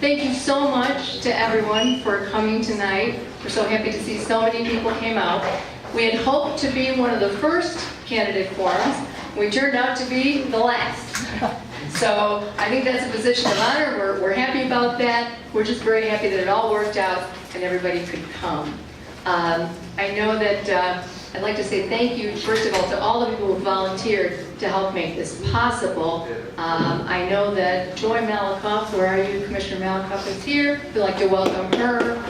Thank you so much to everyone for coming tonight. We're so happy to see so many people came out. We had hoped to be one of the first candidate forums. We turned out to be the last. So I think that's a position of honor. We're happy about that. We're just very happy that it all worked out and everybody could come. I know that I'd like to say thank you, first of all, to all the people who volunteered to help make this possible. I know that Joy Malikoff, where are you? Commissioner Malikoff is here. We'd like to welcome her.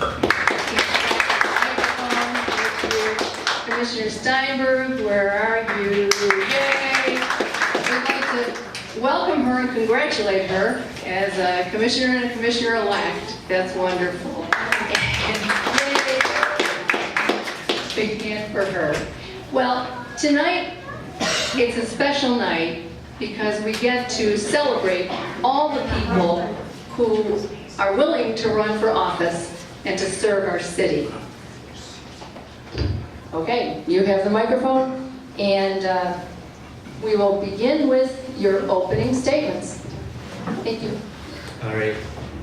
Commissioner Steinberg, where are you? Yay! We'd like to welcome her and congratulate her as a commissioner and a commissioner-elect. That's wonderful. Big hand for her. Well, tonight it's a special night because we get to celebrate all the people who are willing to run for office and to serve our city. Okay, you have the microphone, and we will begin with your opening statements. Thank you. All right.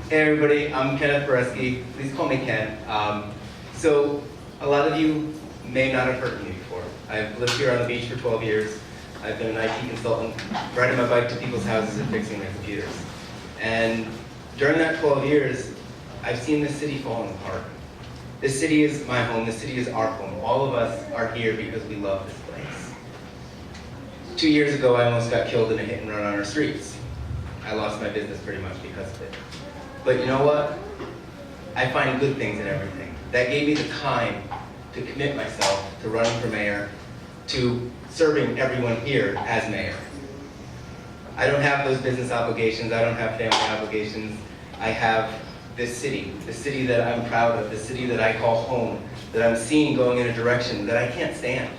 Hey everybody, I'm Kenneth Boreski. Please call me Ken. So a lot of you may not have heard of me before. I've lived here on the beach for 12 years. I've been an IT consultant, riding my bike to people's houses and fixing their computers. And during that 12 years, I've seen this city falling apart. This city is my home. This city is our home. All of us are here because we love this place. 2 years ago, I almost got killed in a hit and run on our streets. I lost my business pretty much because of it. But you know what? I find good things in everything. That gave me the time to commit myself to running for mayor, to serving everyone here as mayor. I don't have those business obligations, I don't have family obligations. I have this city that I'm proud of, the city that I call home, that I'm seeing going in a direction that I can't stand.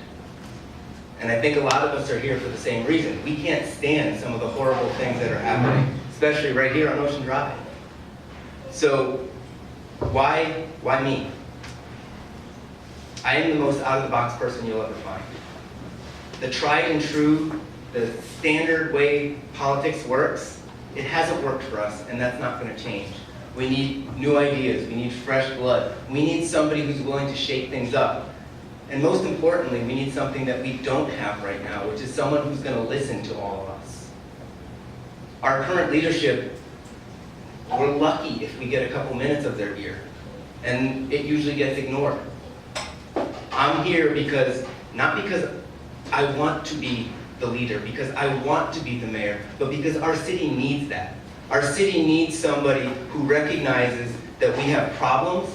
And I think a lot of us are here for the same reason. We can't stand some of the horrible things that are happening, especially right here on Ocean Drive. So why me? I am the most out-of-the-box person you'll ever find. The tried and true, the standard way politics works, it hasn't worked for us, and that's not going to change. We need new ideas, we need fresh blood, we need somebody who's willing to shake things up. And most importantly, we need something that we don't have right now, which is someone who's going to listen to all of us. Our current leadership, we're lucky if we get a couple minutes of their ear, and it usually gets ignored. I'm here because, not because I want to be the leader, because I want to be the mayor, but because our city needs that. Our city needs somebody who recognizes that we have problems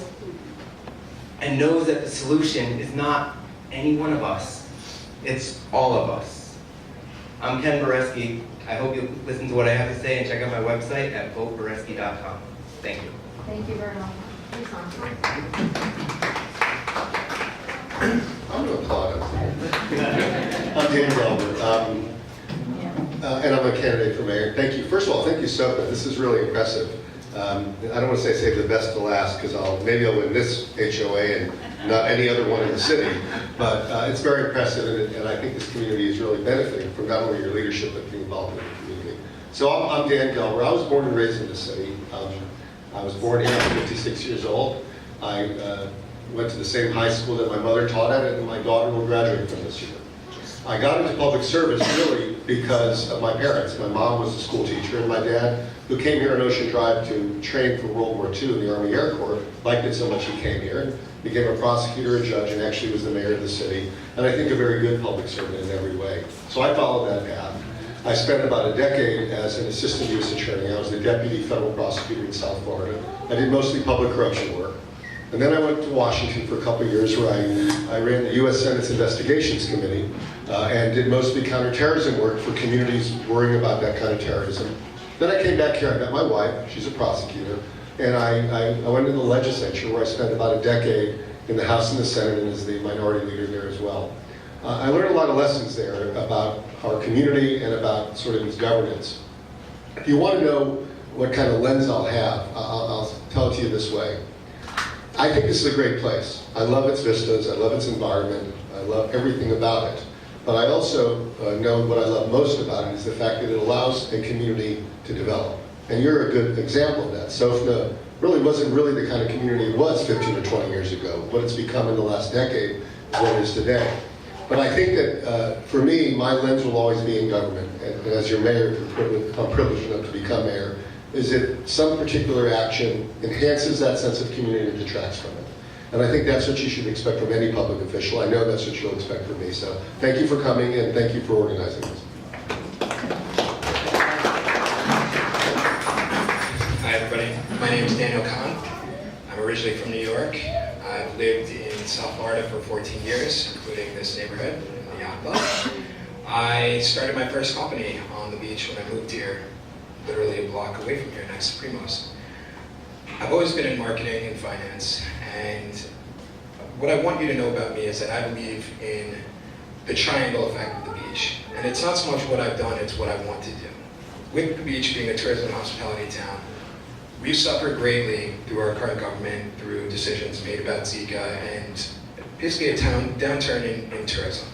and knows that the solution is not any one of us, it's all of us. I'm Ken Boreski. I hope you'll listen to what I have to say and check out my website at voteboreski.com. Thank you. Thank you very much. I'm going to applaud us. I'm Dan Gelber, and I'm a candidate for mayor. Thank you. First of all, thank you, SOFNA. This is really impressive. I don't want to say save the best to last, because maybe I'll win this HOA and not any other one in the city. But it's very impressive, and I think this community is really benefiting from not only your leadership, but being involved in the community. So I'm Dan Gelber. I was born and raised in the city. I was born here. I'm 56 years old. I went to the same high school that my mother taught at, and my daughter will graduate from this year. I got into public service really because of my parents. My mom was a school teacher, and my dad, who came here on Ocean Drive to train for World War II in the Army Air Corps, liked it so much he came here and became a prosecutor, a judge, and actually was the mayor of the city. And I think a very good public servant in every way. So I followed that path. I spent about a decade as an assistant U.S. attorney. I was the deputy federal prosecutor in South Florida. I did mostly public corruption work. And then I went to Washington for a couple of years where I ran the U.S. Senate's Investigations Committee and did mostly counterterrorism work for communities worrying about that kind of terrorism. Then I came back here, I met my wife, she's a prosecutor, and I went to the legislature where I spent about a decade in the House and the Senate and as the minority leader there as well. I learned a lot of lessons there about our community and about sort of its governance. If you want to know what kind of lens I'll have, I'll tell it to you this way. I think this is a great place. I love its vistas, I love its environment, I love everything about it. But I also know what I love most about it is the fact that it allows a community to develop. And you're a good example of that. SOFNA really wasn't really the kind of community it was 15 or 20 years ago. What it's become in the last decade is what it is today. But I think that for me, my lens will always be in government. And as your mayor, I'm privileged enough to become mayor, is that some particular action enhances that sense of community and detracts from it. And I think that's what you should expect from any public official. I know that's what you'll expect from me. So thank you for coming and thank you for organizing this. Hi everybody, my name is Daniel Kahn. I'm originally from New York. I've lived in South Florida for 14 years, including this neighborhood in the Yacht Club. I started my first company on the beach when I moved here, literally a block away from here next to Primo's. I've always been in marketing and finance, and what I want you to know about me is that I believe in the triangle effect of the beach. And it's not so much what I've done, it's what I want to do. With the beach being a tourism and hospitality town, we've suffered greatly through our current government, through decisions made about Zika, and basically a downturn in tourism.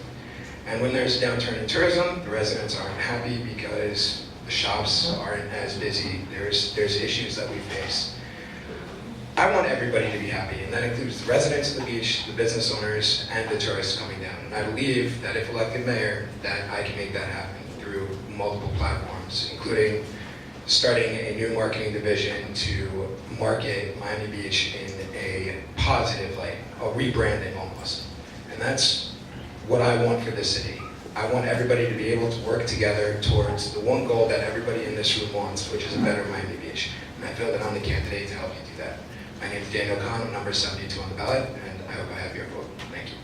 And when there's a downturn in tourism, the residents aren't happy because the shops aren't as busy. There's issues that we face. I want everybody to be happy, and that includes the residents of the beach, the business owners, and the tourists coming down. And I believe that if elected mayor, that I can make that happen through multiple platforms, including starting a new marketing division to market Miami Beach in a positive light, a rebranding almost. And that's what I want for this city. I want everybody to be able to work together towards the one goal that everybody in this room wants, which is a better Miami Beach. And I feel that I'm the candidate to help you do that. My name is Daniel Kahn, I'm number 72 on the ballot, and I hope I have your vote. Thank you.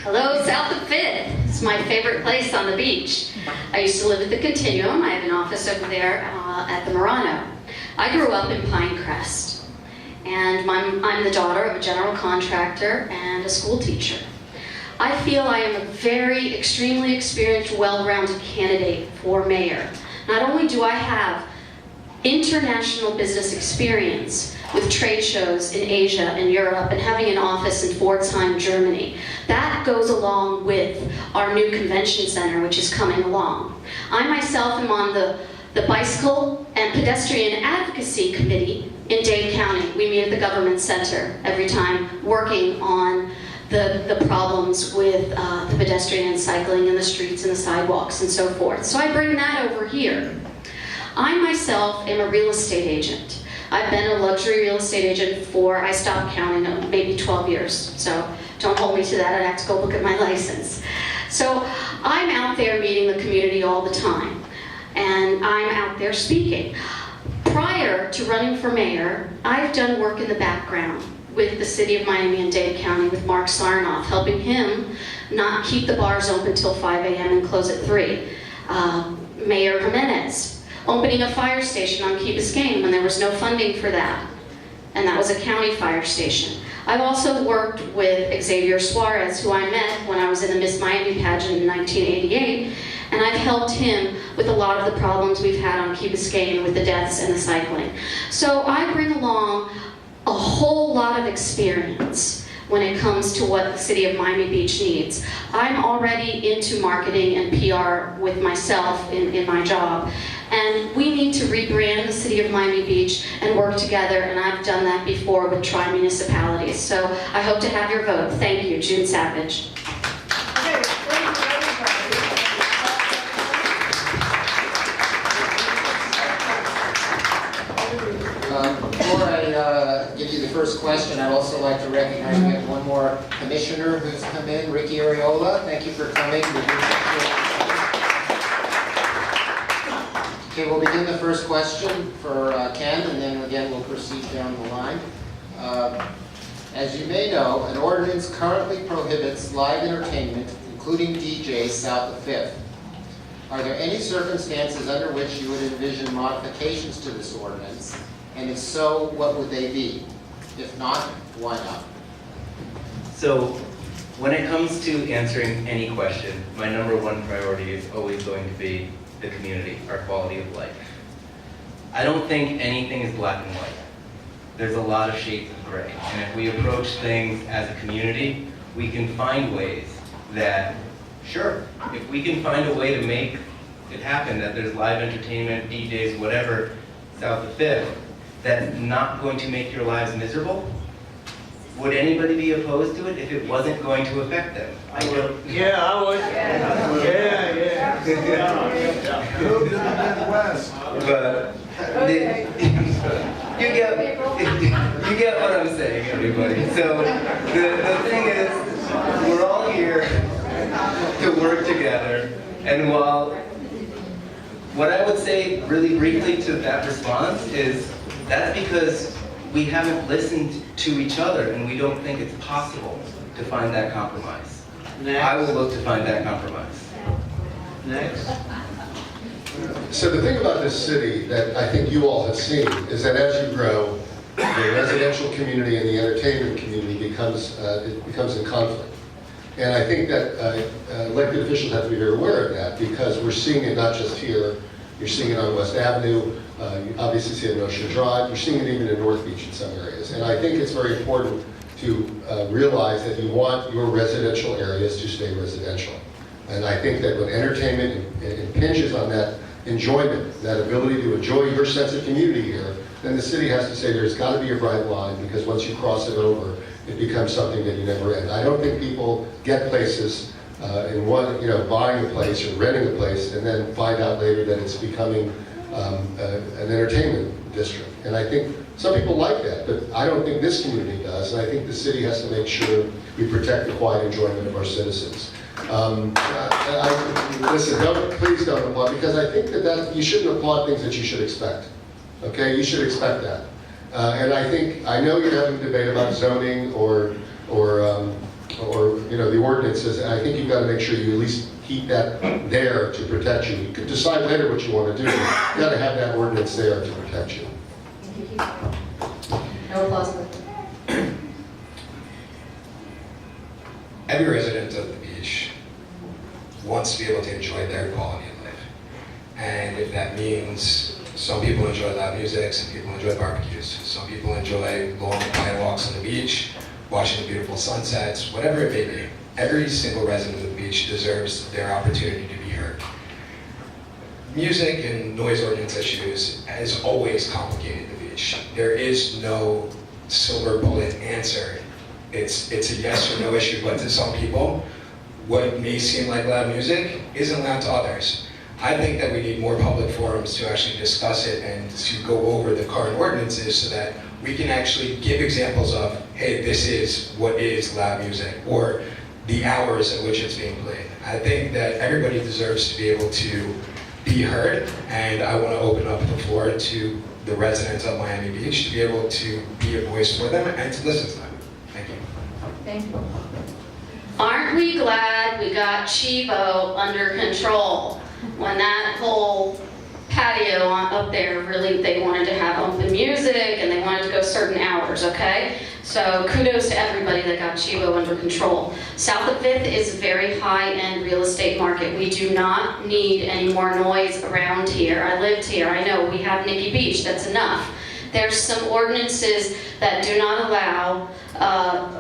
Hello, South of 5th. It's my favorite place on the beach. I used to live at the Continuum. I have an office over there at the Murano. I grew up in Pinecrest, and I'm the daughter of a general contractor and a school teacher. I feel I am a very extremely experienced, well-rounded candidate for mayor. Not only do I have international business experience with trade shows in Asia and Europe and having an office in Pforzheim, Germany. That goes along with our new convention center, which is coming along. I myself am on the Bicycle and Pedestrian Advocacy Committee in Dade County. We meet at the government center every time working on the problems with the pedestrian and cycling in the streets and the sidewalks and so forth. So I bring that over here. I myself am a real estate agent. I've been a luxury real estate agent for, I stopped counting, maybe 12 years. So don't hold me to that, I'd have to go look at my license. So I'm out there meeting the community all the time. And I'm out there speaking. Prior to running for mayor, I've done work in the background with the city of Miami and Dade County with Mark Sarnoff, helping him not keep the bars open till 5 a.m. and close at 3. Mayor Jimenez, opening a fire station on Key Biscayne when there was no funding for that. And that was a county fire station. I've also worked with Xavier Suarez, who I met when I was in the Miss Miami pageant in 1988, and I've helped him with a lot of the problems we've had on Key Biscayne with the deaths and the cycling. So I bring along a whole lot of experience when it comes to what the city of Miami Beach needs. I'm already into marketing and PR with myself in my job, and we need to rebrand the city of Miami Beach and work together, and I've done that before with tri-municipalities. So I hope to have your vote. Thank you, June Savage. Before I give you the first question, I'd also like to recognize we have one more commissioner who's come in, Ricky Ariola. Thank you for coming. Okay, we'll begin the first question for Ken, and then again we'll proceed down the line. As you may know, an ordinance currently prohibits live entertainment, including DJs, south of 5th. Are there any circumstances under which you would envision modifications to this ordinance? And if so, what would they be? If not, why not? So, when it comes to answering any question, my number one priority is always going to be the community, our quality of life. I don't think anything is black and white. There's a lot of shades of gray. And if we approach things as a community, we can find ways that Sure, if we can find a way to make it happen, that there's live entertainment, DJs, whatever, south of 5th, that's not going to make your lives miserable, would anybody be opposed to it if it wasn't going to affect them? I don't. Yeah, I would. Yeah. Move to the Midwest. But you get what I'm saying, everybody. So the thing is, we're all here to work together, and while what I would say really briefly to that response is that's because we haven't listened to each other and we don't think it's possible to find that compromise. Next. I will look to find that compromise. Next. So the thing about this city that I think you all have seen is that as you grow, the residential community and the entertainment community becomes in conflict. And I think that elected officials have to be very aware of that because we're seeing it not just here, you're seeing it on West Avenue, you obviously see it in Ocean Drive, you're seeing it even in North Beach in some areas. And I think it's very important to realize that you want your residential areas to stay residential. And I think that when entertainment impinges on that enjoyment, that ability to enjoy your sense of community here, then the city has to say there's got to be a bright line because once you cross it over, it becomes something that you never end. I don't think people get places in one, buying a place or renting a place and then find out later that it's becoming an entertainment district. And I think some people like that, but I don't think this community does. And I think the city has to make sure we protect the quiet enjoyment of our citizens. Listen, please don't applaud, because I think that you shouldn't applaud things that you should expect. Okay, you should expect that. And I know you're having a debate about zoning or the ordinances, and I think you've got to make sure you at least keep that there to protect you. You can decide later what you want to do. You've got to have that ordinance there to protect you. No applause. Every resident of the beach wants to be able to enjoy their quality of life. And if that means some people enjoy loud music, some people enjoy barbecues, some people enjoy long, quiet walks on the beach, watching the beautiful sunsets, whatever it may be, every single resident of the beach deserves their opportunity to be heard. Music and noise ordinance issues has always complicated the beach. There is no silver bullet answer. It's a yes or no issue, but to some people, what may seem like loud music isn't loud to others. I think that we need more public forums to actually discuss it and to go over the current ordinances so that we can actually give examples of, hey, this is what is loud music, or the hours at which it's being played. I think that everybody deserves to be able to be heard, and I want to open up the floor to the residents of Miami Beach to be able to be a voice for them and to listen to them. Thank you. Thank you. Aren't we glad we got Chivo under control? When that whole patio up there, really, they wanted to have open music and they wanted to go certain hours, okay? So kudos to everybody that got Chivo under control. South of 5th is a very high-end real estate market. We do not need any more noise around here. I lived here, I know, we have Nikki Beach, that's enough. There's some ordinances that do not allow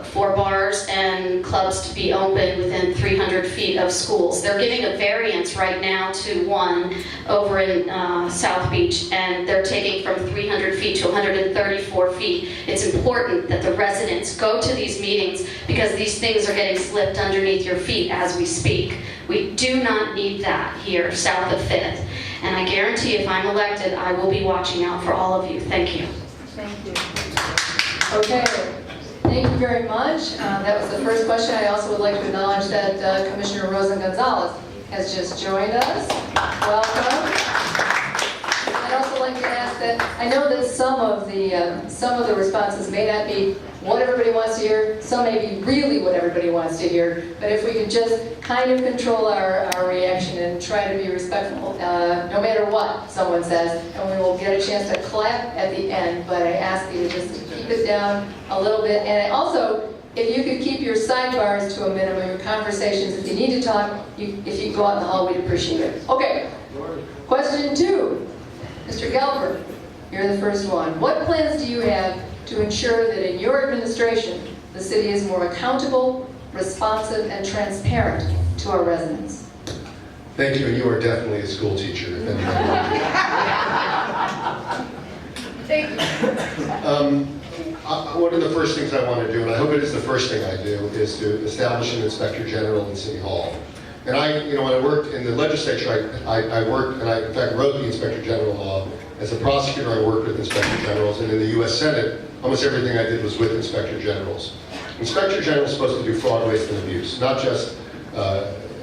for bars and clubs to be open within 300 feet of schools. They're giving a variance right now to one over in South Beach, and they're taking from 300 feet to 134 feet. It's important that the residents go to these meetings because these things are getting slipped underneath your feet as we speak. We do not need that here south of 5th. And I guarantee if I'm elected, I will be watching out for all of you. Thank you. Thank you. Okay. Thank you very much. That was the first question. I also would like to acknowledge that Commissioner Rosa Gonzalez has just joined us. Welcome. I'd also like to ask that, I know that some of the responses may not be what everybody wants to hear, some may be really what everybody wants to hear, but if we could just kind of control our reaction and try to be respectful, no matter what someone says, and we will get a chance to clap at the end, but I ask you to just keep it down a little bit, and also, if you could keep your sidebars to a minimum, your conversations, if you need to talk, if you go out in the hall, we'd appreciate it. Okay, question 2. Mr. Gelber, you're the first one. What plans do you have to ensure that in your administration, the city is more accountable, responsive, and transparent to to our residents. Thank you, and you are definitely a school teacher. if anybody- Thank you. One of the first things I want to do, and I hope it is the first thing I do, is to establish an Inspector General in City Hall. And when I worked in the legislature, I worked, and I in fact wrote the Inspector General law. As a prosecutor, I worked with Inspector Generals, and in the U.S. Senate, almost everything I did was with Inspector Generals. Inspector General is supposed to do fraud, waste, and abuse, not just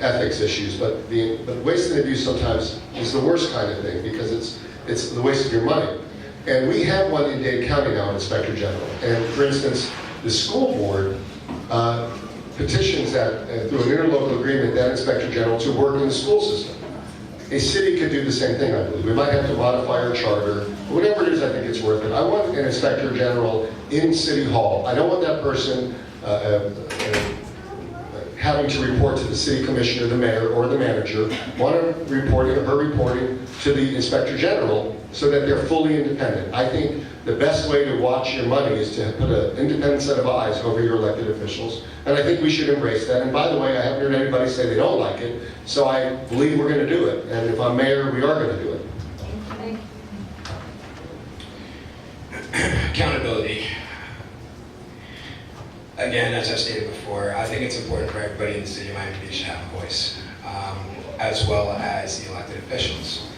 ethics issues, but waste and abuse sometimes is the worst kind of thing because it's the waste of your money. And we have one in Dade County now, an Inspector General. And for instance, the school board petitions that, through an interlocal agreement, that Inspector General to work in the school system. A city could do the same thing, I believe. We might have to modify our charter. Whatever it is, I think it's worth it. I want an Inspector General in City Hall. I don't want that person having to report to the city commissioner, the mayor, or the manager. I want her reporting to the Inspector General so that they're fully independent. I think the best way to watch your money is to put an independent set of eyes over your elected officials. And I think we should embrace that. And by the way, I haven't heard anybody say they don't like it, so I believe we're going to do it. And if I'm mayor, we are going to do it. Accountability. Again, as I stated before, I think it's important for everybody in the city of Miami Beach to have a voice, as well as the elected officials.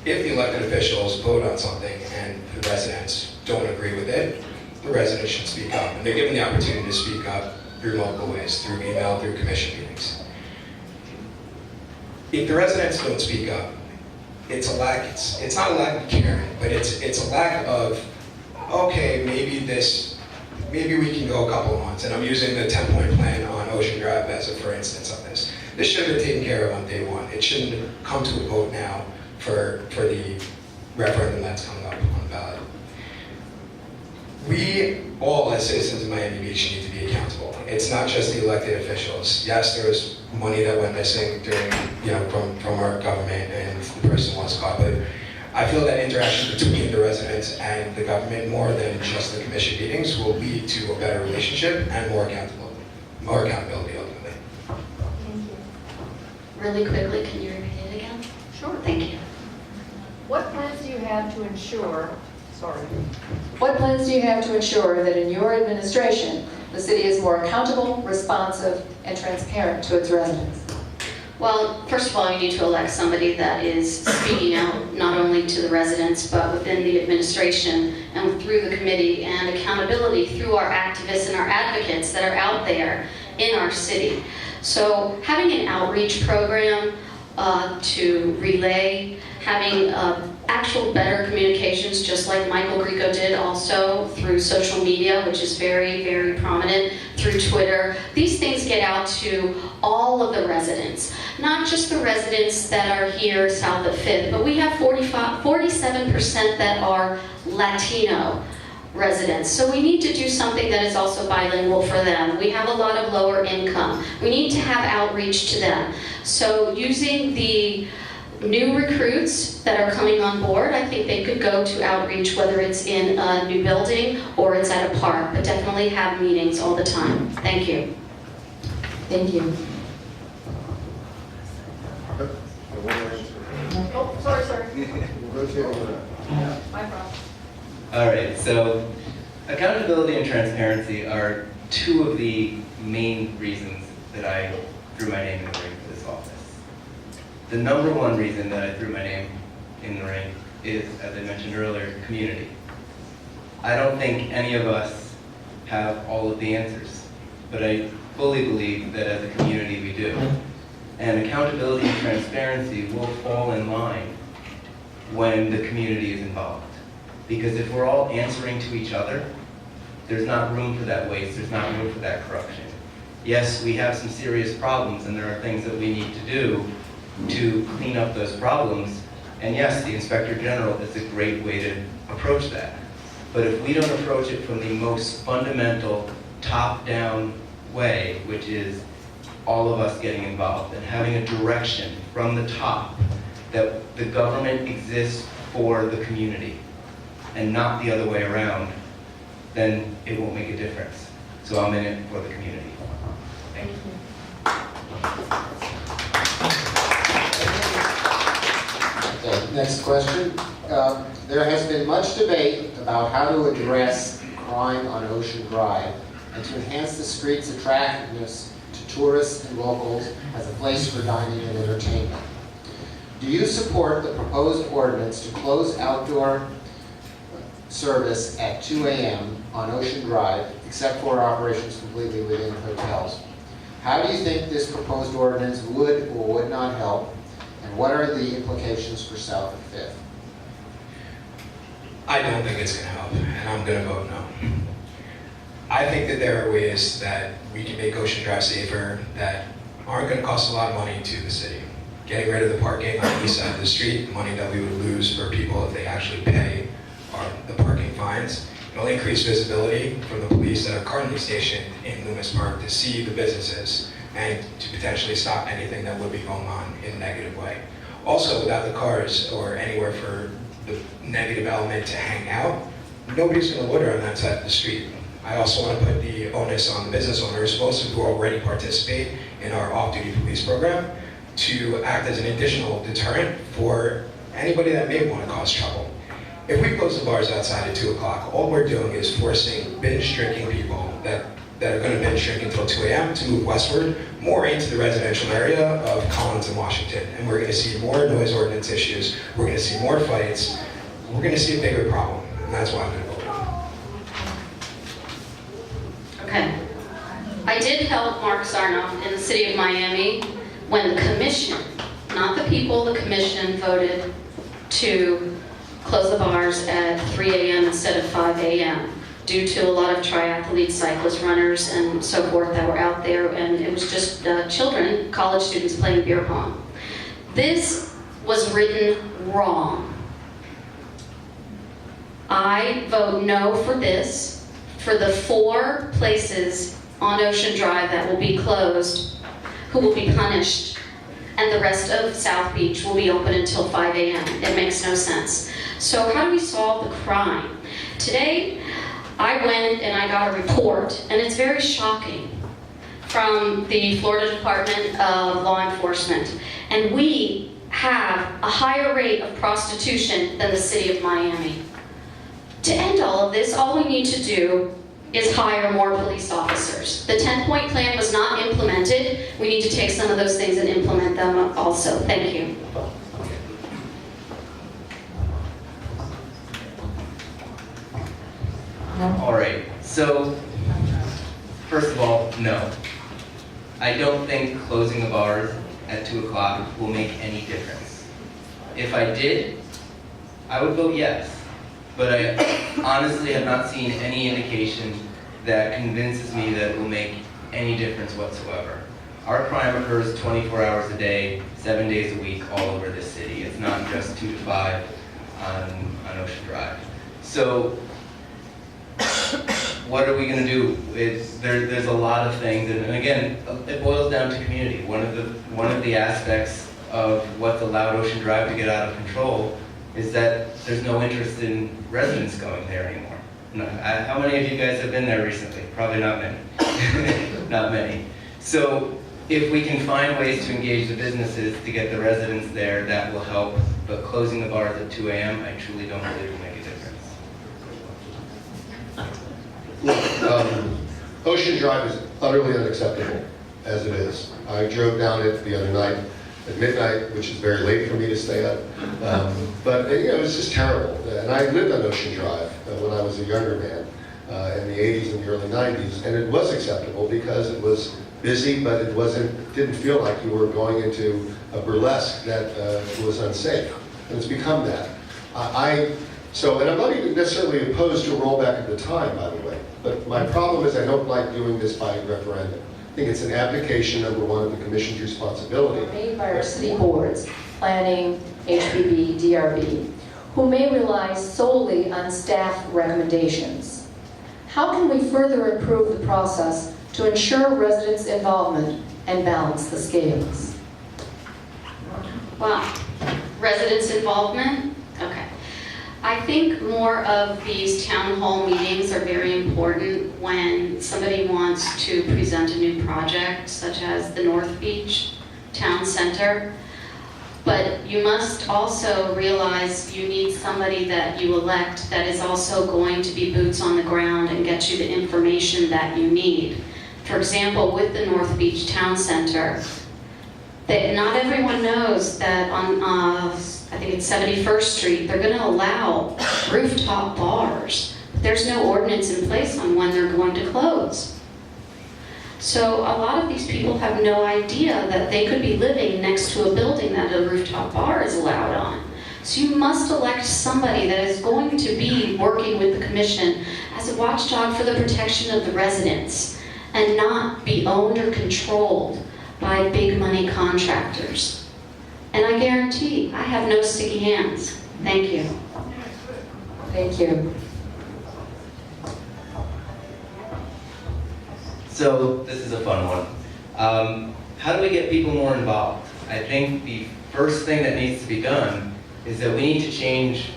If the elected officials vote on something and the residents don't agree with it, the residents should speak up. And they're given the opportunity to speak up through multiple ways, through email, through commission meetings. If the residents don't speak up, it's not a lack of caring, but it's a lack of, okay, maybe we can go a couple of months. And I'm using the 10-point plan on Ocean Drive as a for instance of this. This should have been taken care of on day one. It shouldn't come to a vote now for the referendum that's coming up on the ballot. We all, as citizens of Miami Beach, need to be accountable. It's not just the elected officials. Yes, there was money that went missing during, from our government, and the person was caught. But I feel that interaction between the residents and the government, more than just the commission meetings, will lead to a better relationship and more accountability ultimately. Thank you. Really quickly, can you repeat it again? Sure. Thank you. What plans do you have to ensure, what plans do you have to ensure that in your administration, the city is more accountable, responsive, and transparent to its residents? Well, first of all, you need to elect somebody that is speaking out not only to the residents, but within the administration and through the committee, and accountability through our activists and our advocates that are out there in our city. So having an outreach program to relay, having actual better communications, just like Michael Grieco did also through social media, which is very, very prominent, through Twitter. These things get out to all of the residents, not just the residents that are here south of 5th, but we have 47% that are Latino residents. So we need to do something that is also bilingual for them. We have a lot of lower income. We need to have outreach to them. So using the new recruits that are coming on board, I think they could go to outreach, whether it's in a new building or it's at a park, but definitely have meetings all the time. Thank you. Thank you. Oh, sorry. My problem. All right, so accountability and transparency are two of the main reasons that I threw my name in the ring for this office. The number one reason that I threw my name in the ring is, as I mentioned earlier, community. I don't think any of us have all of the answers, but I fully believe that as a community we do. And accountability and transparency will fall in line when the community is involved. Because if we're all answering to each other, there's not room for that waste, there's not room for that corruption. Yes, we have some serious problems and there are things that we need to do to clean up those problems. And yes, the Inspector General is a great way to approach that. But if we don't approach it from the most fundamental, top-down way, which is all of us getting involved and having a direction from the top that the government exists for the community and not the other way around, then it won't make a difference. So I'm in it for the community. Thank you. Next question. There has been much debate about how to address crime on Ocean Drive and to enhance the street's attractiveness to tourists and locals as a place for dining and entertainment. Do you support the proposed ordinance to close outdoor service at 2 a.m. on Ocean Drive, except for operations completely within hotels? How do you think this proposed ordinance would or would not help, and what are the implications for South and Fifth? I don't think it's going to help, and I'm going to vote no. I think that there are ways that we can make Ocean Drive safer that aren't going to cost a lot of money to the city. Getting rid of the parking on the east side of the street, money that we would lose for people if they actually pay the parking fines. It'll increase visibility from the police that are currently stationed in Loomis Park to see the businesses and to potentially stop anything that would be going on in a negative way. Also, without the cars or anywhere for the negative element to hang out, nobody's going to loiter on that side of the street. I also want to put the onus on the business owners, most of who already participate in our off-duty police program, to act as an additional deterrent for anybody that may want to cause trouble. If we close the bars outside at 2 o'clock, all we're doing is forcing binge drinking people that are going to binge drink until 2 a.m. to move westward, more into the residential area of Collins and Washington. And we're going to see more noise ordinance issues, we're going to see more fights, we're going to see a bigger problem, and that's why I'm going to vote no. Okay. I did help Mark Sarnoff in the city of Miami when the commission, not the people, the commission voted to close the bars at 3 a.m. instead of 5 a.m. due to a lot of triathletes, cyclist runners, and so forth that were out there, and it was just children, college students playing beer pong. This was written wrong. I vote no for this, for the 4 places on Ocean Drive that will be closed, who will be punished, and the rest of South Beach will be open until 5 a.m. It makes no sense. So how do we solve the crime? Today, I went and I got a report, and it's very shocking, from the Florida Department of Law Enforcement. And we have a higher rate of prostitution than the city of Miami. To end all of this, all we need to do is hire more police officers. The 10-point plan was not implemented. We need to take some of those things and implement them also. Thank you. All right, so first of all, no. I don't think closing the bars at 2 o'clock will make any difference. If I did, I would vote yes. But I honestly have not seen any indication that convinces me that it will make any difference whatsoever. Our crime occurs 24 hours a day, 7 days a week, all over this city. It's not just 2 to 5 on Ocean Drive. So what are we going to do? There's a lot of things, and again, it boils down to community. One of the aspects of what's allowed Ocean Drive to get out of control is that there's no interest in residents going there anymore. No, how many of you guys have been there recently? Probably not many. Not many. So if we can find ways to engage the businesses to get the residents there, that will help. But closing the bars at 2 a.m., I truly don't believe will make a difference. Ocean Drive is utterly unacceptable as it is. I drove down it the other night at midnight, which is very late for me to stay up. But you know, it was just terrible. And I lived on Ocean Drive when I was a younger man in the 80s and the early 90s, and it was acceptable because it was busy, but it didn't feel like you were going into a burlesque that was unsafe. And it's become that. And I'm not even necessarily opposed to a rollback of the time, by the way. But my problem is I don't like doing this by referendum. I think it's an abdication, number one, of the commission's responsibility. Made by our city boards, planning, HPB, DRB, who may rely solely on staff recommendations. How can we further improve the process to ensure residents' involvement and balance the scales? Wow. Residents' involvement? Okay. I think more of these town hall meetings are very important when somebody wants to present a new project, such as the North Beach Town Center. But you must also realize you need somebody that you elect that is also going to be boots on the ground and get you the information that you need. For example, with the North Beach Town Center, that not everyone knows that on, I think it's 71st Street, they're going to allow rooftop bars. There's no ordinance in place on when they're going to close. So a lot of these people have no idea that they could be living next to a building that a rooftop bar is allowed on. So you must elect somebody that is going to be working with the commission as a watchdog for the protection of the residents and not be owned or controlled by big money contractors. And I guarantee I have no sticky hands. Thank you. Thank you. So this is a fun one. How do we get people more involved? I think the first thing that needs to be done is that we need to change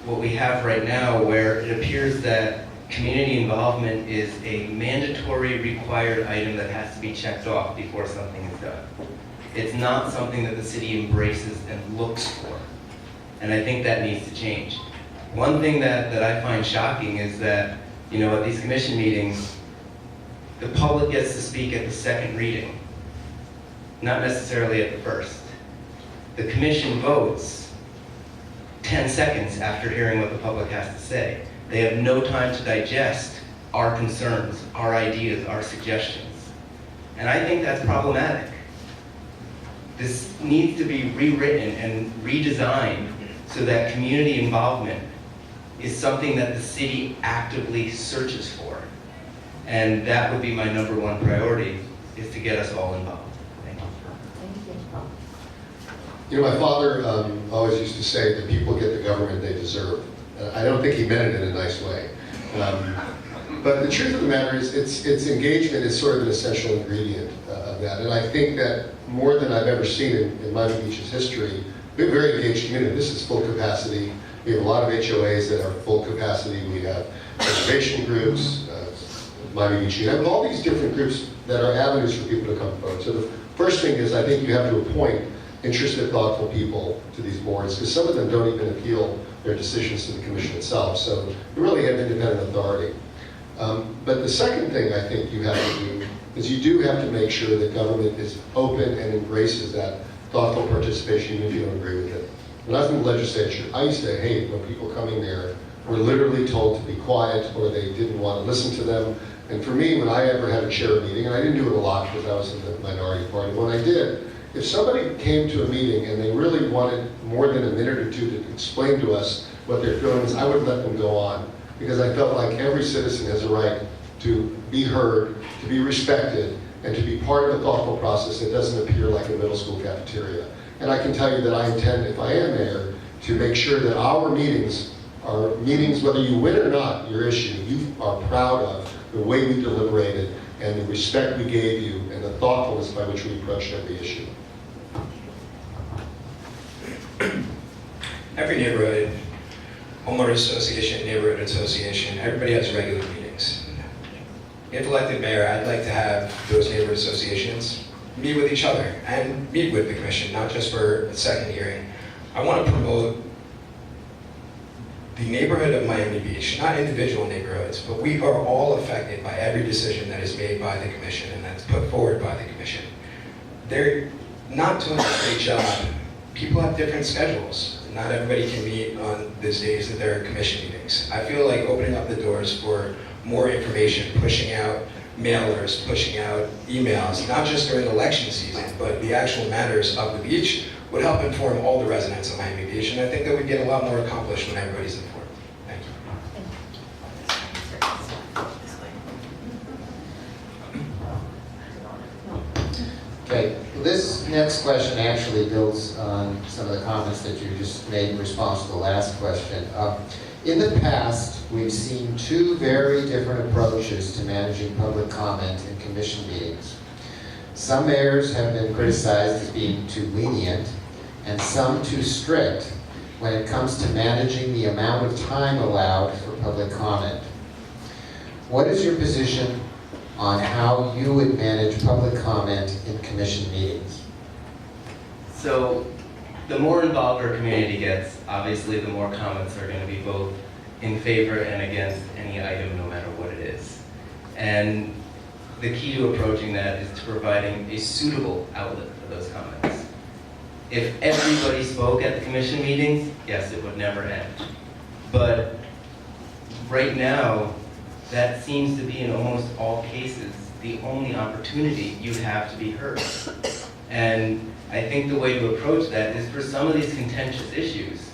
what we have right now, where it appears that community involvement is a mandatory required item that has to be checked off before something is done. It's not something that the city embraces and looks for. And I think that needs to change. One thing that I find shocking is that, at these commission meetings, the public gets to speak at the second reading, not necessarily at the first. The commission votes 10 seconds after hearing what the public has to say. They have no time to digest our concerns, our ideas, our suggestions. And I think that's problematic. This needs to be rewritten and redesigned so that community involvement is something that the city actively searches for. And that would be my number one priority, is to get us all involved. Thank you. My father always used to say that people get the government they deserve. I don't think he meant it in a nice way. But the truth of the matter is, its engagement is sort of an essential ingredient of that. And I think that more than I've ever seen in Miami Beach's history, we have a very engaged community. This is full capacity. We have a lot of HOAs that are full capacity. We have reservation groups, Miami Beach. You have all these different groups that are avenues for people to come forward. So the first thing is, I think you have to appoint interested, thoughtful people to these boards, because some of them don't even appeal their decisions to the commission itself. So you really have independent authority. But the second thing I think you have to do is you do have to make sure that government is open and embraces that thoughtful participation, even if you don't agree with it. When I was in the legislature, I used to hate when people coming there were literally told to be quiet, or they didn't want to listen to them. And for me, when I ever had a chair meeting, and I didn't do it a lot because I was in the minority party, when I did, if somebody came to a meeting and they really wanted more than a minute or two to explain to us what their feelings, I would let them go on, because I felt like every citizen has a right to be heard, to be respected, and to be part of a thoughtful process that doesn't appear like a middle school cafeteria. And I can tell you that I intend, if I am mayor, to make sure that our meetings are meetings, whether you win or not, your issue, you are proud of the way we deliberated and the respect we gave you and the thoughtfulness by which we approached every issue. Every neighborhood, homeowners association, neighborhood association, everybody has regular meetings. If elected mayor, I'd like to have those neighborhood associations meet with each other and meet with the commission, not just for a second hearing. I want to promote the neighborhood of Miami Beach, not individual neighborhoods, but we are all affected by every decision that is made by the commission and that's put forward by the commission. They're not doing a great job. People have different schedules. Not everybody can meet on these days that there are commission meetings. I feel like opening up the doors for more information, pushing out mailers, pushing out emails, not just during election season, but the actual matters of the beach would help inform all the residents of Miami Beach, and I think that we get a lot more accomplished when everybody's informed. Thank you. Okay, this next question actually builds on some of the comments that you just made in response to the last question. In the past, we've seen two very different approaches to managing public comment in commission meetings. Some mayors have been criticized as being too lenient, and some too strict when it comes to managing the amount of time allowed for public comment. What is your position on how you would manage public comment in commission meetings? So the more involved our community gets, obviously the more comments are going to be both in favor and against any item, no matter what it is. And the key to approaching that is to providing a suitable outlet for those comments. If everybody spoke at the commission meetings, yes, it would never end. But right now, that seems to be in almost all cases the only opportunity you have to be heard. And I think the way to approach that is for some of these contentious issues,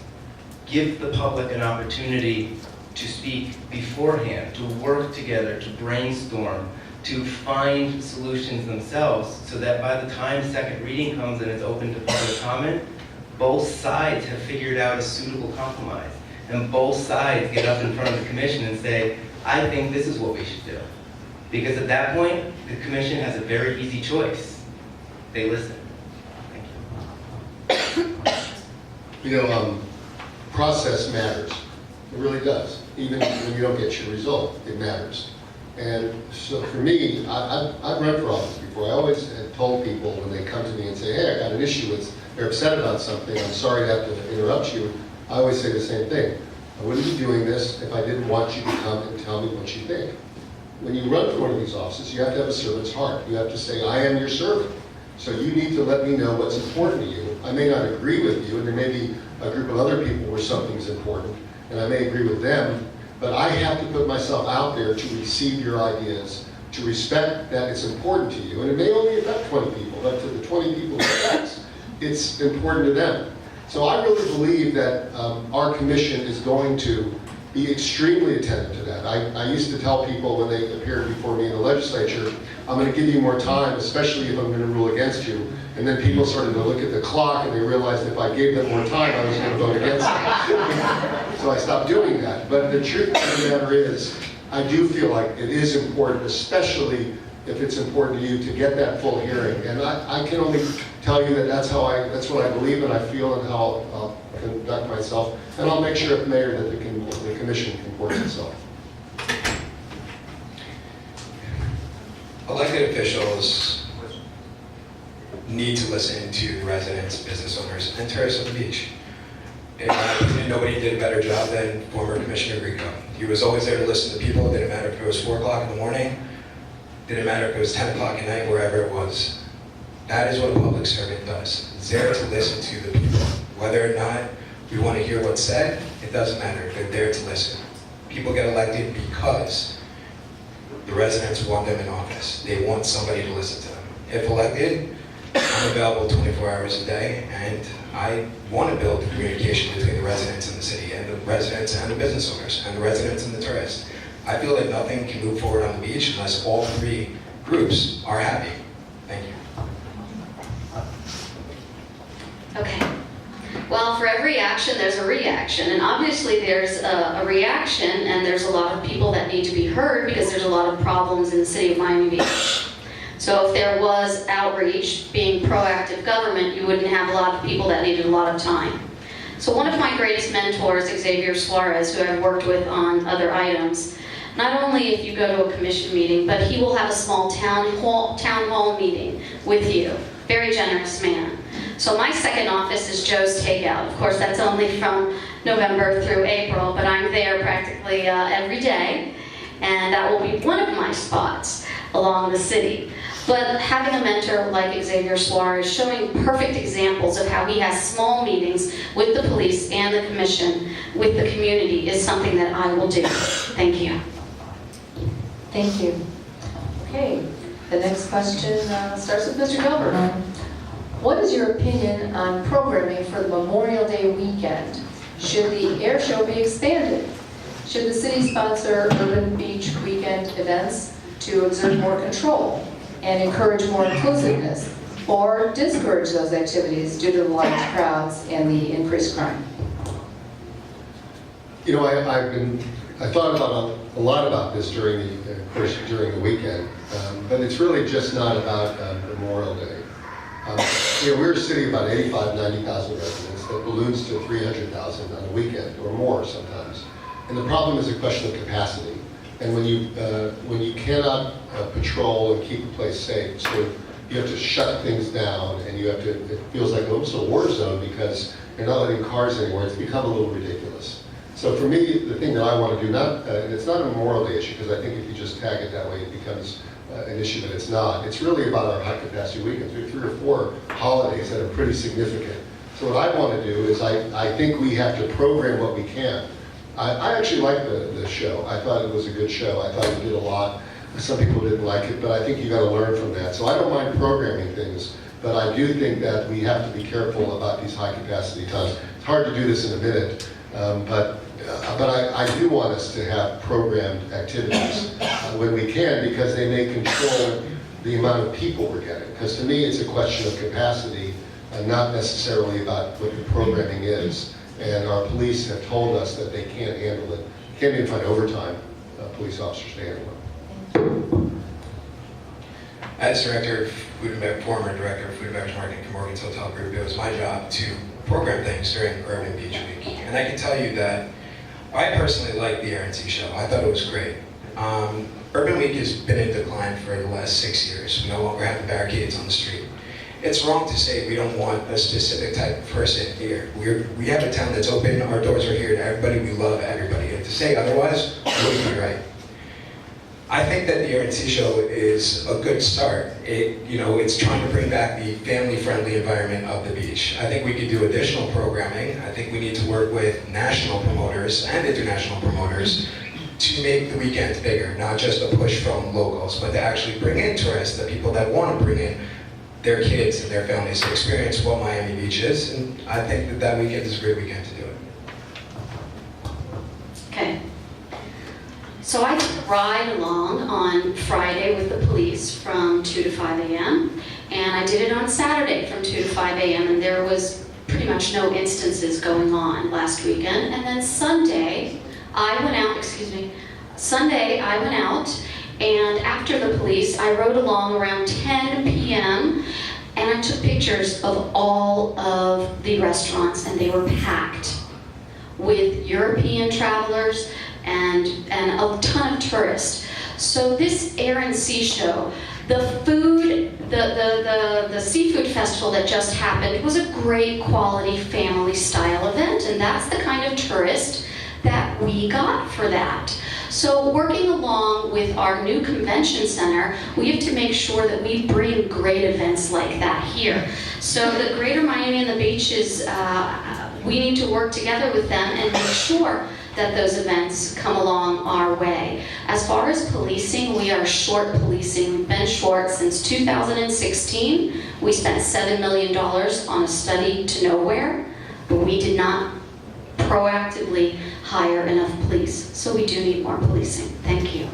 give the public an opportunity to speak beforehand, to work together, to brainstorm, to find solutions themselves, so that by the time second reading comes and it's open to public comment, both sides have figured out a suitable compromise. And both sides get up in front of the commission and say, I think this is what we should do. Because at that point, the commission has a very easy choice. They listen. Process matters. It really does. Even when you don't get your result, it matters. And so for me, I've run for office before. I always have told people when they come to me and say, hey, I got an issue, they're upset about something, I'm sorry to have to interrupt you. I always say the same thing. I wouldn't be doing this if I didn't want you to come and tell me what you think. When you run for one of these offices, you have to have a servant's heart. You have to say, I am your servant. So you need to let me know what's important to you. I may not agree with you, and there may be a group of other people where something's important, and I may agree with them, but I have to put myself out there to receive your ideas, to respect that it's important to you. And it may only affect 20 people, but to the 20 people it affects, it's important to them. So I really believe that our commission is going to be extremely attentive to that. I used to tell people when they appeared before me in the legislature, I'm going to give you more time, especially if I'm going to rule against you. And then people started to look at the clock and they realized if I gave them more time, I was going to vote against them. So I stopped doing that. But the truth of the matter is, I do feel like it is important, especially if it's important to you, to get that full hearing. And I can only tell you that that's what I believe and I feel and how I'll conduct myself. And I'll make sure, if Mayor, that the commission comports itself. Elected officials need to listen to residents, business owners, and tourists of the beach. In my opinion, nobody did a better job than former Commissioner Grieco. He was always there to listen to people. It didn't matter if it was 4 o'clock in the morning. Didn't matter if it was 10 o'clock at night, wherever it was. That is what a public servant does. It's there to listen to the people. Whether or not we want to hear what's said, it doesn't matter. They're there to listen. People get elected because the residents want them in office. They want somebody to listen to them. If elected, I'm available 24 hours a day, and I want to build the communication between the residents in the city, and the residents and the business owners, and the residents and the tourists. I feel that nothing can move forward on the beach unless all 3 groups are happy. Thank you. Okay. Well, for every action, there's a reaction. And obviously there's a reaction, and there's a lot of people that need to be heard because there's a lot of problems in the city of Miami Beach. So if there was outreach, being proactive government, you wouldn't have a lot of people that needed a lot of time. So one of my greatest mentors, Xavier Suarez, who I've worked with on other items, not only if you go to a commission meeting, but he will have a small town hall meeting with you. Very generous man. So my second office is Joe's Takeout. Of course, that's only from November through April, but I'm there practically every day, and that will be one of my spots along the city. But having a mentor like Xavier Suarez, showing perfect examples of how he has small meetings with the police and the commission, with the community, is something that I will do. Thank you. Thank you. Okay, the next question starts with Mr. Gilbert. What is your opinion on programming for the Memorial Day weekend? Should the air show be expanded? Should the city sponsor urban beach weekend events to exert more control and encourage more inclusiveness, or discourage those activities due to the large crowds and the increased crime? You know, I thought about a lot about this during the weekend, but it's really just not about Memorial Day. We're a city of about 85,000, 90,000 residents that balloons to 300,000 on a weekend or more sometimes. And the problem is a question of capacity. And when you cannot patrol and keep a place safe, so you have to shut things down, and you have to, it feels like almost a war zone because you're not letting cars anymore. It's become a little ridiculous. So for me, the thing that I want to do, and it's not a Memorial Day issue, because I think if you just tag it that way, it becomes an issue that it's not. It's really about our high capacity weekends. We have 3 or 4 holidays that are pretty significant. So what I want to do is I think we have to program what we can. I actually liked the show. I thought it was a good show. I thought it did a lot. Some people didn't like it, but I think you got to learn from that. So I don't mind programming things, but I do think that we have to be careful about these high capacity times. It's hard to do this in a minute, but I do want us to have programmed activities when we can, because they may control the amount of people we're getting. Because to me, it's a question of capacity and not necessarily about what the programming is. And our police have told us that they can't handle it. Can't even find overtime police officers to handle it. As director of food and former director of food and beverage marketing for Morgan's Hotel Group, it was my job to program things during Urban Beach Week. And I can tell you that I personally liked the RNC show. I thought it was great. Urban Week has been in decline for the last 6 years. We no longer have the barricades on the street. It's wrong to say we don't want a specific type of person here. We have a town that's open. Our doors are here to everybody. We love everybody. And to say otherwise wouldn't be right. I think that the RNC show is a good start. It's trying to bring back the family-friendly environment of the beach. I think we could do additional programming. I think we need to work with national promoters and international promoters to make the weekend bigger, not just a push from locals, but to actually bring in tourists, the people that want to bring in their kids and their families to experience what Miami Beach is. And I think that weekend is a great weekend to do it. Okay. So I took a ride along on Friday with the police from 2 to 5 a.m. and I did it on Saturday from 2 to 5 a.m. and there was pretty much no instances going on last weekend. And then Sunday, I went out, and after the police, I rode along around 10 p.m. and I took pictures of all of the restaurants, and they were packed with European travelers and a ton of tourists. So this Air and Sea show, the food, the seafood festival that just happened was a great quality family style event, and that's the kind of tourist that we got for that. So working along with our new convention center, we have to make sure that we bring great events like that here. So the Greater Miami and the Beaches, we need to work together with them and make sure that those events come along our way. As far as policing, we are short policing. We've been short since 2016. We spent $7 million on a study to nowhere, but we did not proactively hire enough police. So we do need more policing. Thank you.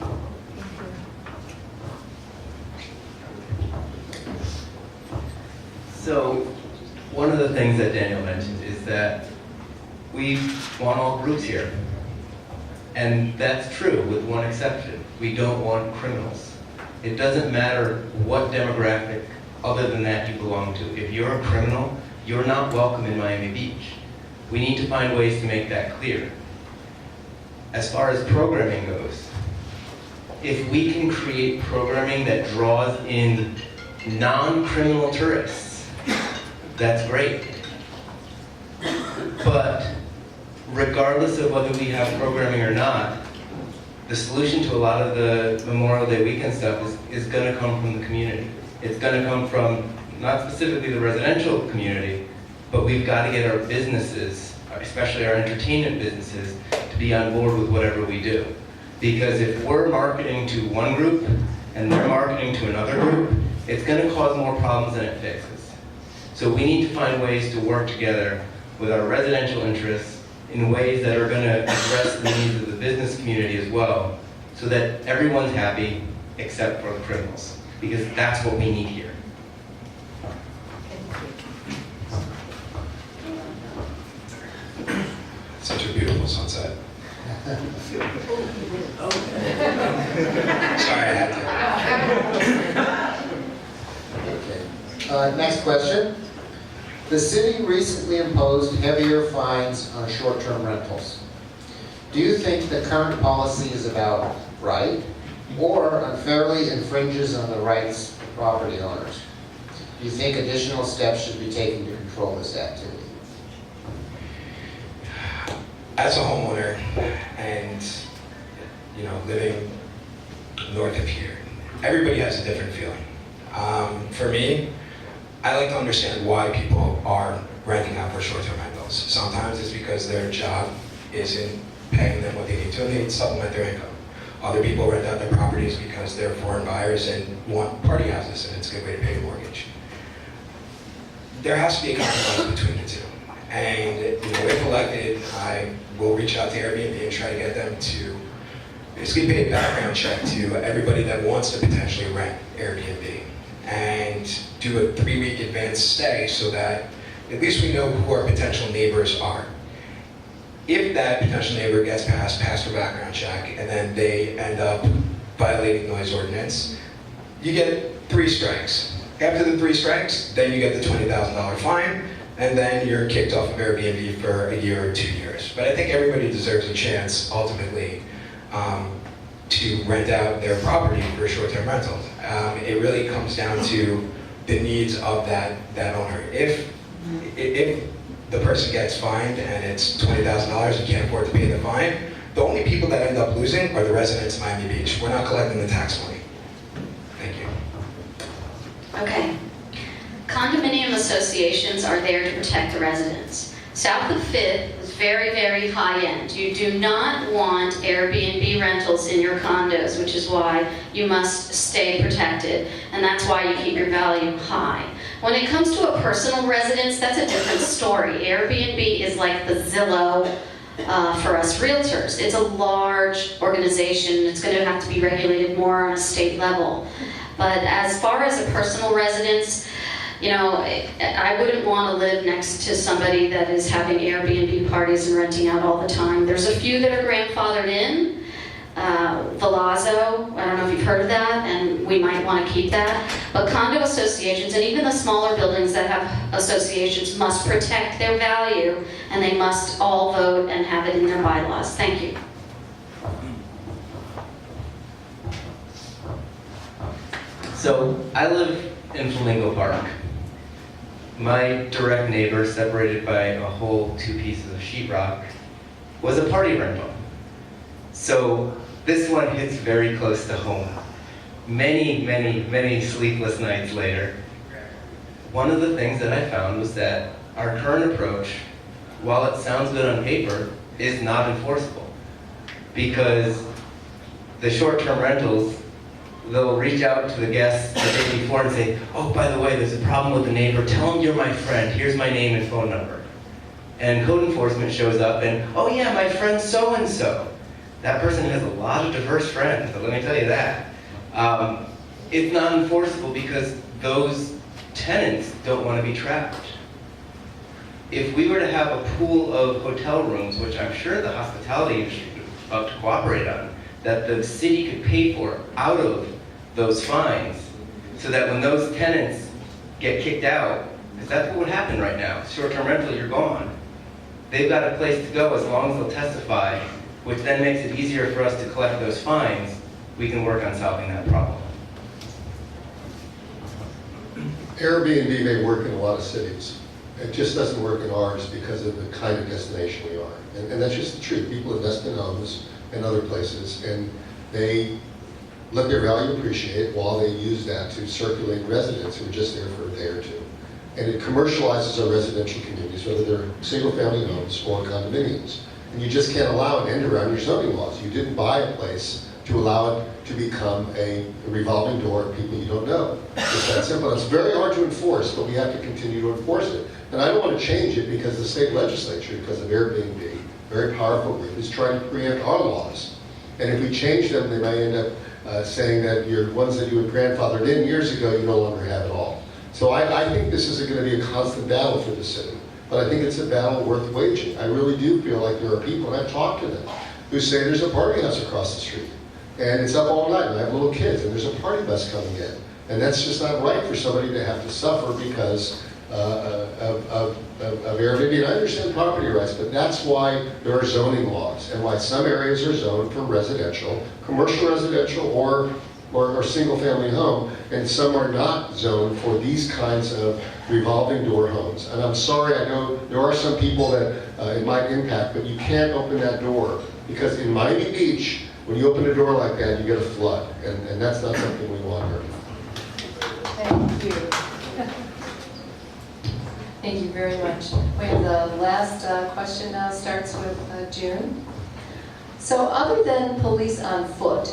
So one of the things that Daniel mentioned is that we want all groups here. And that's true with one exception. We don't want criminals. It doesn't matter what demographic other than that you belong to. If you're a criminal, you're not welcome in Miami Beach. We need to find ways to make that clear. As far as programming goes, if we can create programming that draws in non-criminal tourists, that's great. But regardless of whether we have programming or not, the solution to a lot of the Memorial Day weekend stuff is going to come from the community. It's going to come from not specifically the residential community, but we've got to get our businesses, especially our entertainment businesses, to be on board with whatever we do. Because if we're marketing to one group and they're marketing to another group, it's going to cause more problems than it fixes. So we need to find ways to work together with our residential interests in ways that are going to address the needs of the business community as well, so that everyone's happy except for the criminals, because that's what we need here. Such a beautiful sunset. Sorry, I had to. Okay. Next question. The city recently imposed heavier fines on short-term rentals. Do you think the current policy is about right or unfairly infringes on the rights of property owners? do you think additional steps should be taken to control this activity? As a homeowner and, living north of here, everybody has a different feeling. For me, I like to understand why people are renting out for short-term rentals. Sometimes it's because their job isn't paying them what they need to and they need to supplement their income. Other people rent out their properties because they're foreign buyers and want party houses and it's a good way to pay the mortgage. There has to be a compromise between the two. And if elected, I will reach out to Airbnb and try to get them to basically pay a background check to everybody that wants to potentially rent Airbnb and do a 3-week advance stay so that at least we know who our potential neighbors are. If that potential neighbor gets passed their background check, and then they end up violating noise ordinance, you get 3 strikes. After the 3 strikes, then you get the $20,000 fine, and then you're kicked off of Airbnb for a year or 2 years. But I think everybody deserves a chance, ultimately, to rent out their property for short-term rentals. It really comes down to the needs of that owner. If the person gets fined and it's $20,000 and can't afford to pay the fine, the only people that end up losing are the residents of Miami Beach. We're not collecting the tax money. Thank you. Okay. Condominium associations are there to protect the residents. South of 5th is very, very high-end. You do not want Airbnb rentals in your condos, which is why you must stay protected, and that's why you keep your value high. When it comes to a personal residence, that's a different story. Airbnb is like the Zillow for us realtors. It's a large organization. It's going to have to be regulated more on a state level. But as far as a personal residence, I wouldn't want to live next to somebody that is having Airbnb parties and renting out all the time. There's a few that are grandfathered in. Velazzo, I don't know if you've heard of that, and we might want to keep that. But condo associations, and even the smaller buildings that have associations, must protect their value, and they must all vote and have it in their bylaws. Thank you. So I live in Flamingo Park. My direct neighbor, separated by a whole 2 pieces of sheetrock, was a party rental. So this one hits very close to home. Many, many, many sleepless nights later, one of the things that I found was that our current approach, while it sounds good on paper, is not enforceable. Because the short-term rentals, they'll reach out to the guests the day before and say, oh, by the way, there's a problem with the neighbor. Tell him you're my friend. Here's my name and phone number. And code enforcement shows up and, oh yeah, my friend so-and-so. That person has a lot of diverse friends, but let me tell you that. It's not enforceable because those tenants don't want to be trapped. If we were to have a pool of hotel rooms, which I'm sure the hospitality industry is about to cooperate on, that the city could pay for out of those fines, so that when those tenants get kicked out, because that's what would happen right now, short-term rental, you're gone. They've got a place to go as long as they'll testify, which then makes it easier for us to collect those fines. We can work on solving that problem. Airbnb may work in a lot of cities. It just doesn't work in ours because of the kind of destination we are. And that's just the truth. People invest in homes and other places, and they let their value appreciate while they use that to circulate residents who are just there for a day or two. And it commercializes our residential communities, whether they're single-family homes or condominiums. And you just can't allow an end around your zoning laws. You didn't buy a place to allow it to become a revolving door of people you don't know. It's that simple. It's very hard to enforce, but we have to continue to enforce it. And I don't want to change it because the state legislature, because of Airbnb, very powerful group, is trying to preempt our laws. And if we change them, they might end up saying that your ones that you had grandfathered in years ago, you no longer have at all. So I think this is going to be a constant battle for the city. But I think it's a battle worth waging. I really do feel like there are people, and I've talked to them, who say there's a party house across the street. And it's up all night, and I have little kids, and there's a party bus coming in. And that's just not right for somebody to have to suffer because of Airbnb. And I understand property rights, but that's why there are zoning laws, and why some areas are zoned for residential, commercial residential, or or single-family home, and some are not zoned for these kinds of revolving door homes. And I'm sorry, I know there are some people that it might impact, but you can't open that door, because in Miami Beach, when you open a door like that, you get a flood, and that's not something we want here. Thank you. Thank you very much. We have the last question now, starts with June. So other than police on foot,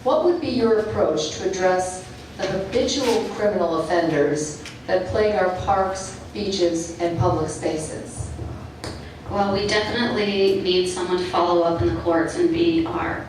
what would be your approach to address the habitual criminal offenders that plague our parks, beaches, and public spaces? Well, we definitely need someone to follow up in the courts and be our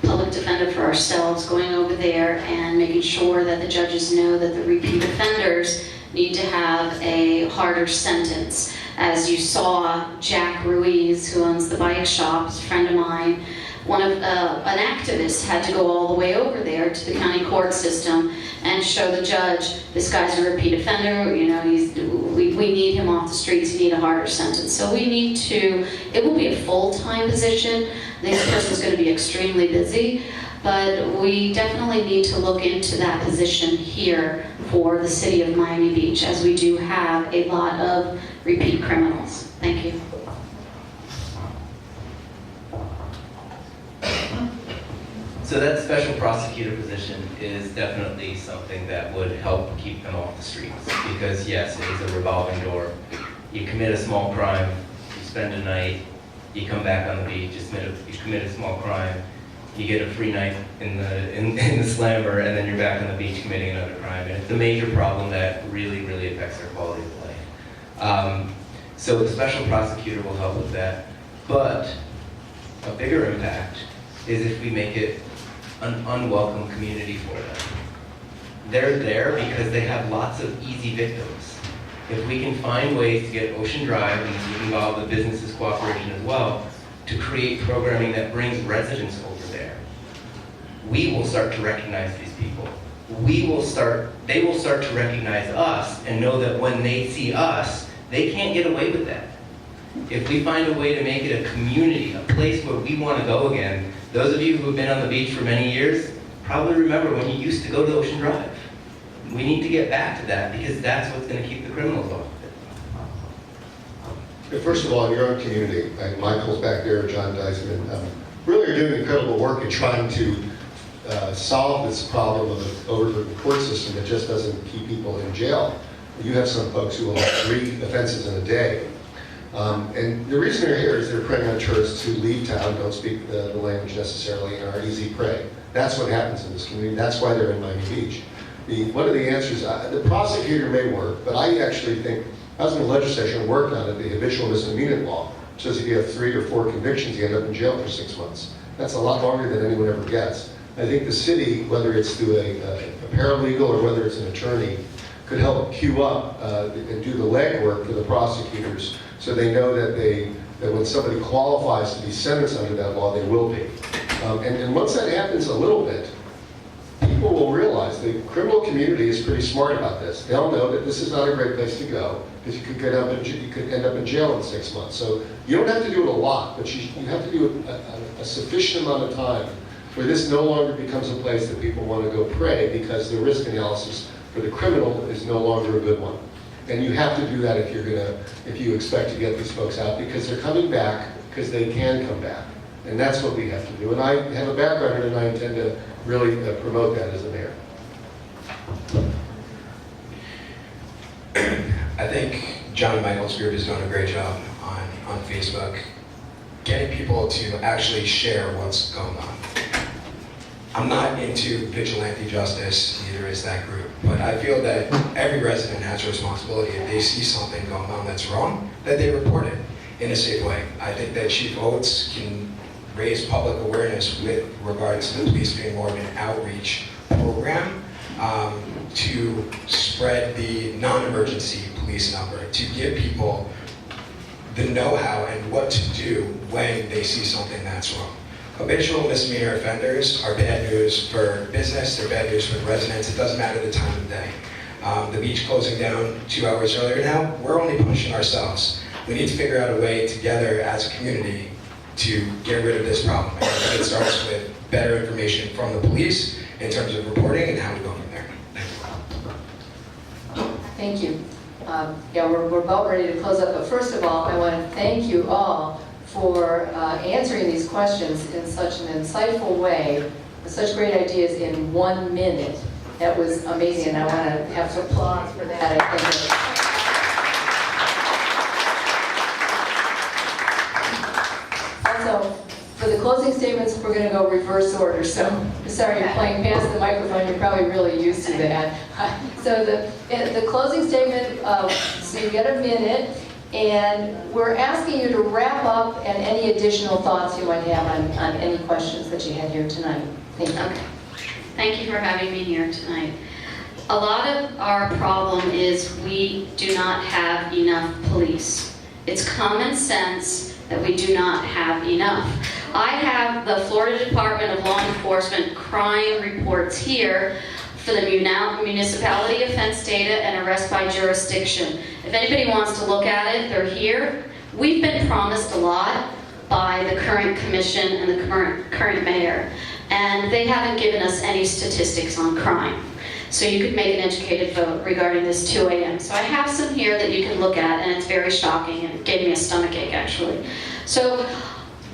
public defender for ourselves, going over there and making sure that the judges know that the repeat offenders need to have a harder sentence. As you saw, Jack Ruiz, who owns the bike shop, is a friend of mine, an activist had to go all the way over there to the county court system and show the judge, this guy's a repeat offender, you know, we need him off the streets, he need a harder sentence. So we need to, it will be a full-time position. This person's going to be extremely busy, but we definitely need to look into that position here for the city of Miami Beach, as we do have a lot of repeat criminals. Thank you. So that special prosecutor position is definitely something that would help keep them off the streets, because yes, it is a revolving door. You commit a small crime, you spend a night, you come back on the beach, you commit a small crime, you get a free night in the slammer, and then you're back on the beach committing another crime. And it's a major problem that really, really affects their quality of life. So the special prosecutor will help with that. But a bigger impact is if we make it an unwelcome community for them. They're there because they have lots of easy victims. If we can find ways to get Ocean Drive, and this would involve the business's cooperation as well, to create programming that brings residents over there, we will start to recognize these people. They will start to recognize us and know that when they see us, they can't get away with that. If we find a way to make it a community, a place where we want to go again, those of you who have been on the beach for many years probably remember when you used to go to Ocean Drive. We need to get back to that, because that's what's going to keep the criminals off of it. First of all, in your own community, and Michael's back there, John Deisman, really are doing incredible work in trying to solve this problem of the overburdened court system that just doesn't keep people in jail. You have some folks who will have 3 offenses in a day. And the reason they're here is they're preying on tourists who leave town, don't speak the language necessarily, and are easy prey. That's what happens in this community. That's why they're in Miami Beach. One of the answers, the prosecutor may work, but I actually think, I was in the legislature and worked on it, the habitual misdemeanor law, says if you have 3 or 4 convictions, you end up in jail for 6 months. That's a lot longer than anyone ever gets. I think the city, whether it's through a paralegal or whether it's an attorney, could help queue up and do the legwork for the prosecutors, so they know that when somebody qualifies to be sentenced under that law, they will be. And once that happens a little bit, people will realize the criminal community is pretty smart about this. They'll know that this is not a great place to go, because you could end up in jail in 6 months. So you don't have to do it a lot, but you have to do it a sufficient amount of time where this no longer becomes a place that people want to go pray, because the risk analysis for the criminal is no longer a good one. And you have to do that if you expect to get these folks out, because they're coming back because they can come back. And that's what we have to do. And I have a background here, and I intend to really promote that as a mayor. I think John and Michael's group is doing a great job on Facebook, getting people to actually share what's going on. I'm not into vigilante justice, neither is that group, but I feel that every resident has a responsibility. If they see something going on that's wrong, that they report it in a safe way. I think that Chief Oates can raise public awareness with regards to the police being more of an outreach program to spread the non-emergency police number, to give people the know-how and what to do when they see something that's wrong. Habitual misdemeanor offenders are bad news for business, they're bad news for the residents. It doesn't matter the time of day. The beach closing down 2 hours earlier now, we're only punishing ourselves. We need to figure out a way together as a community to get rid of this problem. And it starts with better information from the police in terms of reporting and how to go from there. Thank you. Yeah, we're about ready to close up, but first of all, I want to thank you all for answering these questions in such an insightful way, with such great ideas in 1 minute. That was amazing, and I want to have some applause for that. I think also, for the closing statements, we're going to go reverse order. So, sorry, you're playing past the microphone. You're probably really used to that. So the closing statement, so you get a minute, and we're asking you to wrap up and any additional thoughts you might have on any questions that you had here tonight. Thank you. Okay. Thank you for having me here tonight. A lot of our problem is we do not have enough police. It's common sense that we do not have enough. I have the Florida Department of Law Enforcement crime reports here for the municipality offense data and arrest by jurisdiction. If anybody wants to look at it, they're here. We've been promised a lot by the current commission and the current mayor, and they haven't given us any statistics on crime. So you could make an educated vote regarding this 2 a.m. So I have some here that you can look at, and it's very shocking, and it gave me a stomachache actually. So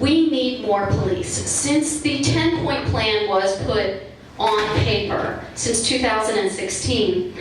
we need more police. Since the 10-point plan was put on paper, since 2016,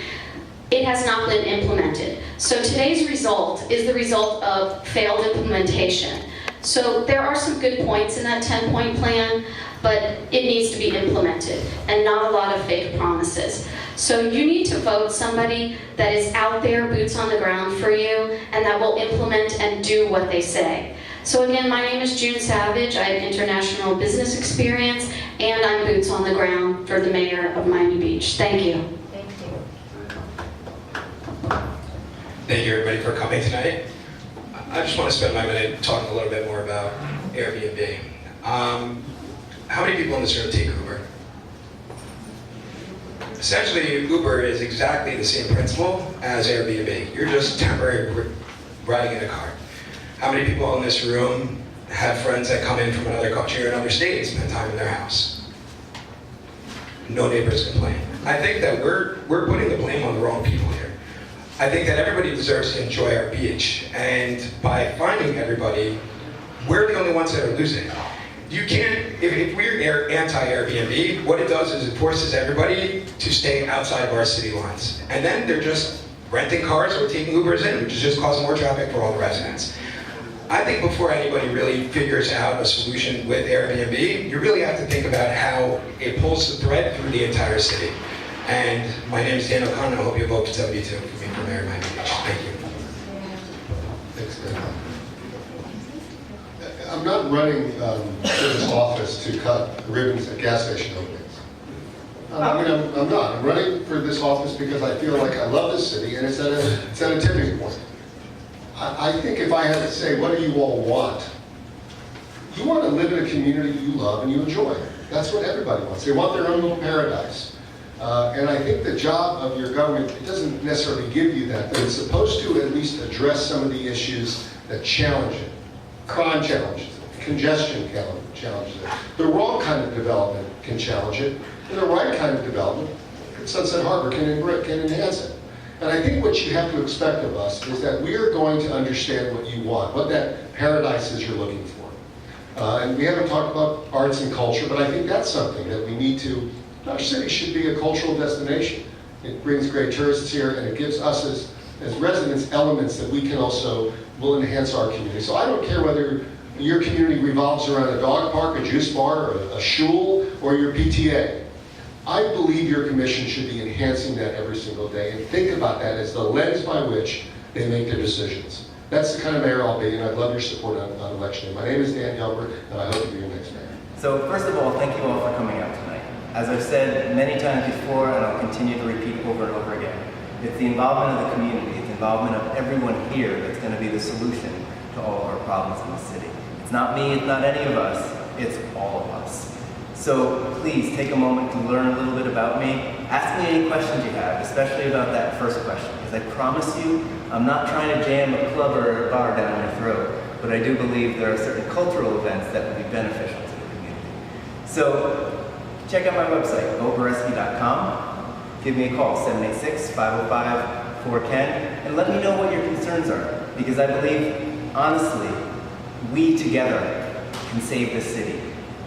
it has not been implemented. So today's result is the result of failed implementation. So there are some good points in that 10-point plan, but it needs to be implemented, and not a lot of fake promises. So you need to vote somebody that is out there, boots on the ground for you, and that will implement and do what they say. So again, my name is June Savage. I have international business experience, and I'm boots on the ground for the mayor of Miami Beach. Thank you. Thank you. Thank you everybody for coming tonight. I just want to spend my minute talking a little bit more about Airbnb. How many people in this room take Uber? Essentially, Uber is exactly the same principle as Airbnb. You're just temporarily riding in a car. How many people in this room have friends that come in from another country or another state and spend time in their house? No neighbors complain. I think that we're putting the blame on the wrong people here. I think that everybody deserves to enjoy our beach, and by finding everybody, we're the only ones that are losing. You can't, if we're anti-Airbnb, what it does is it forces everybody to stay outside of our city lines. And then they're just renting cars or taking Ubers in, which is just causing more traffic for all the residents. I think before anybody really figures out a solution with Airbnb, you really have to think about how it pulls the thread through the entire city. And my name is Daniel Kahn, and I hope you vote for 72 for me for mayor of Miami Beach. Thank you. Thanks, Dan. I'm not running for this office to cut ribbons at gas station openings. I'm not. I'm running for this office because I feel like I love this city, and it's at a tipping point. I think if I had to say, what do you all want? You want to live in a community you love and you enjoy. That's what everybody wants. They want their own little paradise. And I think the job of your government, it doesn't necessarily give you that, but it's supposed to at least address some of the issues that challenge it. Crime challenges it, congestion challenges it. The wrong kind of development can challenge it, and the right kind of development, Sunset Harbor, can enhance it. And I think what you have to expect of us is that we are going to understand what you want, what that paradise is you're looking for. And we haven't talked about arts and culture, but I think that's something that we need to. Our city should be a cultural destination. It brings great tourists here, and it gives us as residents elements that we can also will enhance our community. So I don't care whether your community revolves around a dog park, a juice bar, or a shul, or your PTA. I believe your commission should be enhancing that every single day, and think about that as the lens by which they make their decisions. That's the kind of mayor I'll be, and I'd love your support on election day. My name is Dan Gelbert, and I hope to be your next mayor. So first of all, thank you all for coming out tonight. As I've said many times before, and I'll continue to repeat over and over again, it's the involvement of the community, it's the involvement of everyone here that's going to be the solution to all of our problems in the city. It's not me, it's not any of us, it's all of us. So please take a moment to learn a little bit about me. Ask me any questions you have, especially about that first question, because I promise you, I'm not trying to jam a club or a bar down your throat, but I do believe there are certain cultural events that would be beneficial to the community. So check out my website, gobereski.com. Give me a call, 786-505-4KEN, and let me know what your concerns are. Because I believe, honestly, we together can save this city.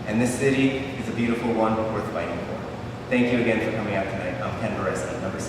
And this city is a beautiful one worth fighting for. Thank you again for coming out tonight. I'm Ken Boreski, number 6.